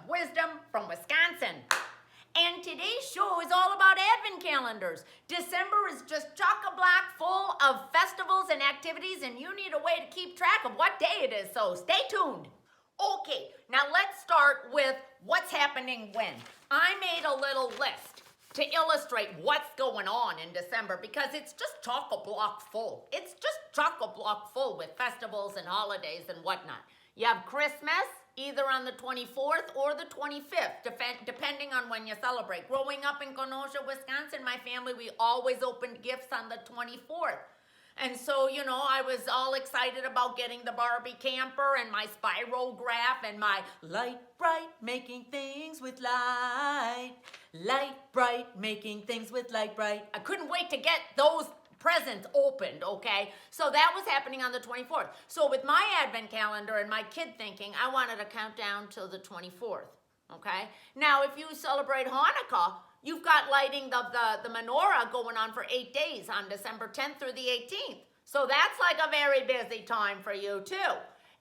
some wisdom from Wisconsin. And today's show is all about advent calendars. December is just chock-a-block full of festivals and activities, and you need a way to keep track of what day it is, so stay tuned. Okay, now let's start with what's happening when. I made a little list to illustrate what's going on in December because it's just chock-a-block full. It's just chock-a-block full with festivals and holidays and whatnot. You have Christmas, either on the 24th or the 25th, depending on when you celebrate. Growing up in Kenosha, Wisconsin, my family, we always opened gifts on the 24th. And so, you know, I was all excited about getting the Barbie camper and my spirograph and my light bright, making things with light. Light bright, making things with light bright. I couldn't wait to get those presents opened, okay? So that was happening on the 24th. So with my advent calendar and my kid thinking, I wanted to count down till the 24th, okay? Now, if you celebrate Hanukkah, you've got lighting the menorah going on for 8 days on December 10th through the 18th. So that's like a very busy time for you too.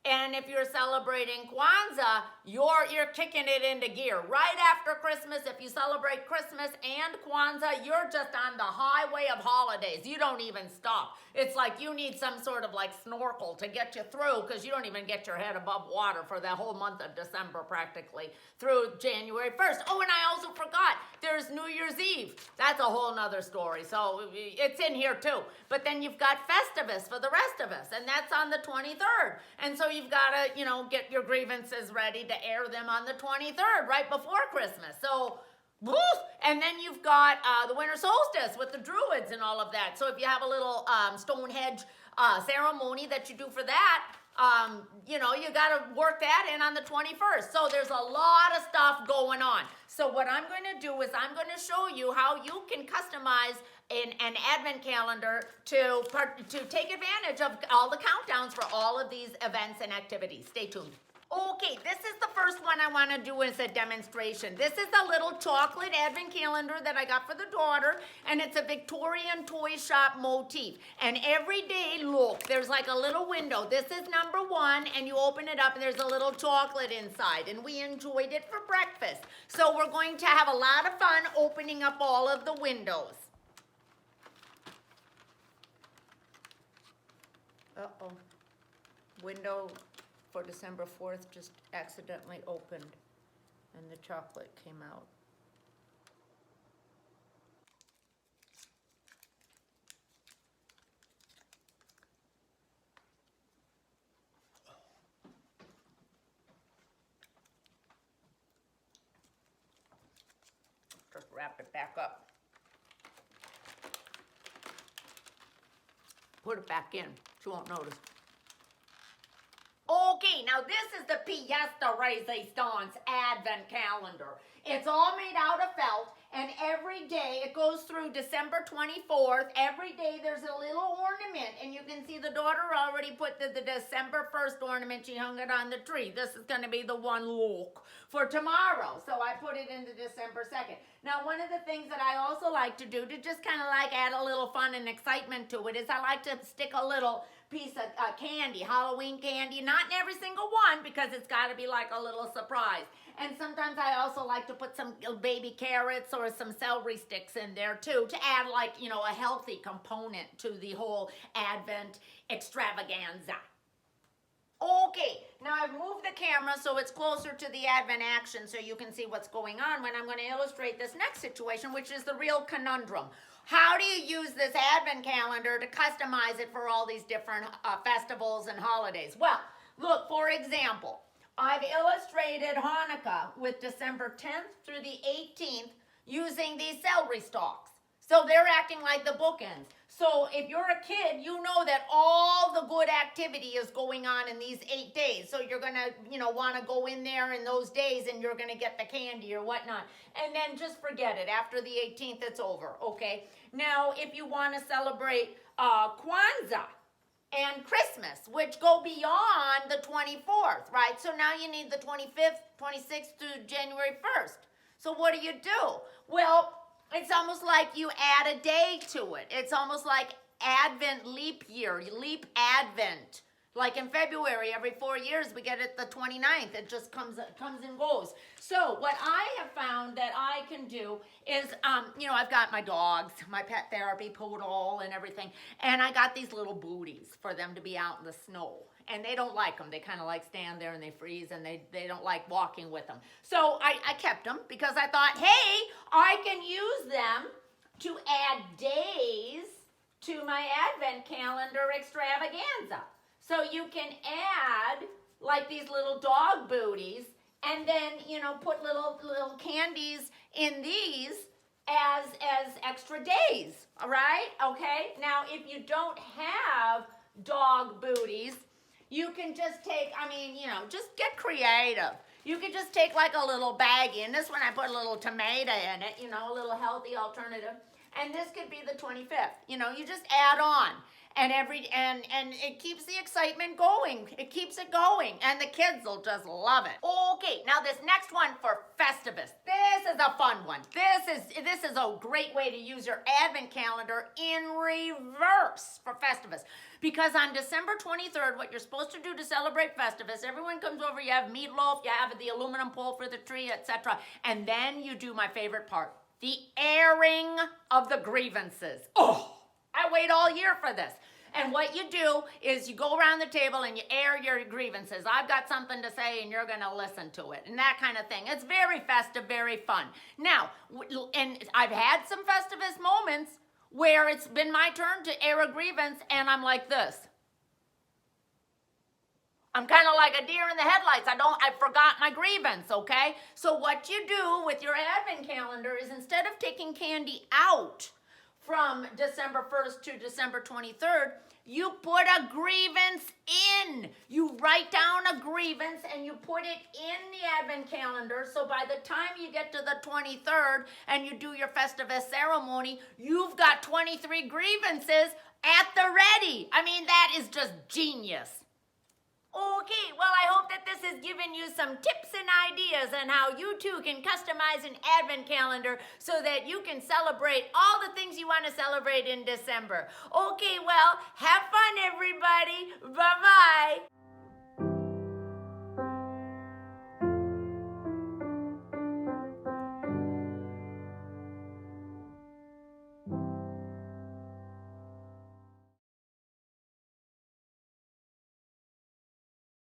And if you're celebrating Kwanzaa, you're kicking it into gear. Right after Christmas, if you celebrate Christmas and Kwanzaa, you're just on the highway of holidays. You don't even stop. It's like you need some sort of like snorkel to get you through because you don't even get your head above water for the whole month of December practically through January 1st. Oh, and I also forgot, there's New Year's Eve. That's a whole nother story. So it's in here too. But then you've got Festivus for the rest of us, and that's on the 23rd. And so you've got to, you know, get your grievances ready to air them on the 23rd, right before Christmas. So, woof! And then you've got the winter solstice with the Druids and all of that. So if you have a little Stonehenge ceremony that you do for that, you know, you got to work that in on the 21st. So there's a lot of stuff going on. So what I'm going to do is I'm going to show you how you can customize an advent calendar to take advantage of all the countdowns for all of these events and activities. Stay tuned. Okay, this is the first one I want to do as a demonstration. This is a little chocolate advent calendar that I got for the daughter, and it's a Victorian toy shop motif. And every day, look, there's like a little window. This is number 1, and you open it up, and there's a little chocolate inside, and we enjoyed it for breakfast. So we're going to have a lot of fun opening up all of the windows. Uh-oh, window for December 4th just accidentally opened and the chocolate came out. Just wrap it back up. Put it back in, she won't notice. Okay, now this is the Fiesta Resistance Advent Calendar. It's all made out of felt, and every day it goes through December 24th. Every day there's a little ornament, and you can see the daughter already put the December 1st ornament. She hung it on the tree. This is going to be the one look for tomorrow, so I put it into December 2nd. Now, one of the things that I also like to do to just kind of like add a little fun and excitement to it is I like to stick a little piece of candy, Halloween candy, not in every single one because it's got to be like a little surprise. And sometimes I also like to put some baby carrots or some celery sticks in there too to add like, you know, a healthy component to the whole Advent extravaganza. Okay, now I've moved the camera so it's closer to the Advent action so you can see what's going on when I'm going to illustrate this next situation, which is the real conundrum. How do you use this Advent calendar to customize it for all these different festivals and holidays? Well, look, for example, I've illustrated Hanukkah with December 10th through the 18th using these celery stalks. So they're acting like the bookends. So if you're a kid, you know that all the good activity is going on in these 8 days. So you're going to, you know, want to go in there in those days and you're going to get the candy or whatnot. And then just forget it. After the 18th, it's over, okay? Now, if you want to celebrate Kwanzaa and Christmas, which go beyond the 24th, right? So now you need the 25th, 26th through January 1st. So what do? Well, it's almost like you add a day to it. It's almost like Advent leap year, leap Advent. Like in February, every 4 years, we get it the 29th. It just comes and goes. So what I have found that I can do is, I've got my dogs, my pet therapy poodle and everything, and I got these little booties for them to be out in the snow. And they don't like them. They kind of like stand there and they freeze, and they don't like walking with them. So I kept them because I thought, hey, I can use them to add days to my Advent calendar extravaganza. So you can add like these little dog booties, and then, put little candies in these as extra days, all right? Okay? Now, if you don't have dog booties, you can just take, just get creative. You can just take like a little baggie, and this one I put a little tomato in it, a little healthy alternative. And this could be the 25th. You just add on. And it keeps the excitement going. It keeps it going. And the kids will just love it. Okay, now this next one for Festivus. This is a fun one. This is a great way to use your Advent calendar in reverse for Festivus. Because on December 23rd, what you're supposed to do to celebrate Festivus, everyone comes over, you have meatloaf, you have the aluminum pole for the tree, etc. And then you do my favorite part, the airing of the grievances. Oh! I wait all year for this. And what you do is you go around the table and you air your grievances. I've got something to say and you're going to listen to it and that kind of thing. It's very festive, very fun. Now, and I've had some Festivus moments where it's been my turn to air a grievance and I'm like this. I'm kind of like a deer in the headlights. I forgot my grievance, okay? So what you do with your Advent calendar is instead of taking candy out from December 1st to December 23rd, you put a grievance in. You write down a grievance and you put it in the Advent calendar. So by the time you get to the 23rd and you do your Festivus ceremony, you've got 23 grievances at the ready. I mean, that is just genius. Okay, well, I hope that this has given you some tips and ideas on how you too can customize an Advent calendar so that you can celebrate all the things you want to celebrate in December. Okay, well, have fun, everybody. Bye-bye.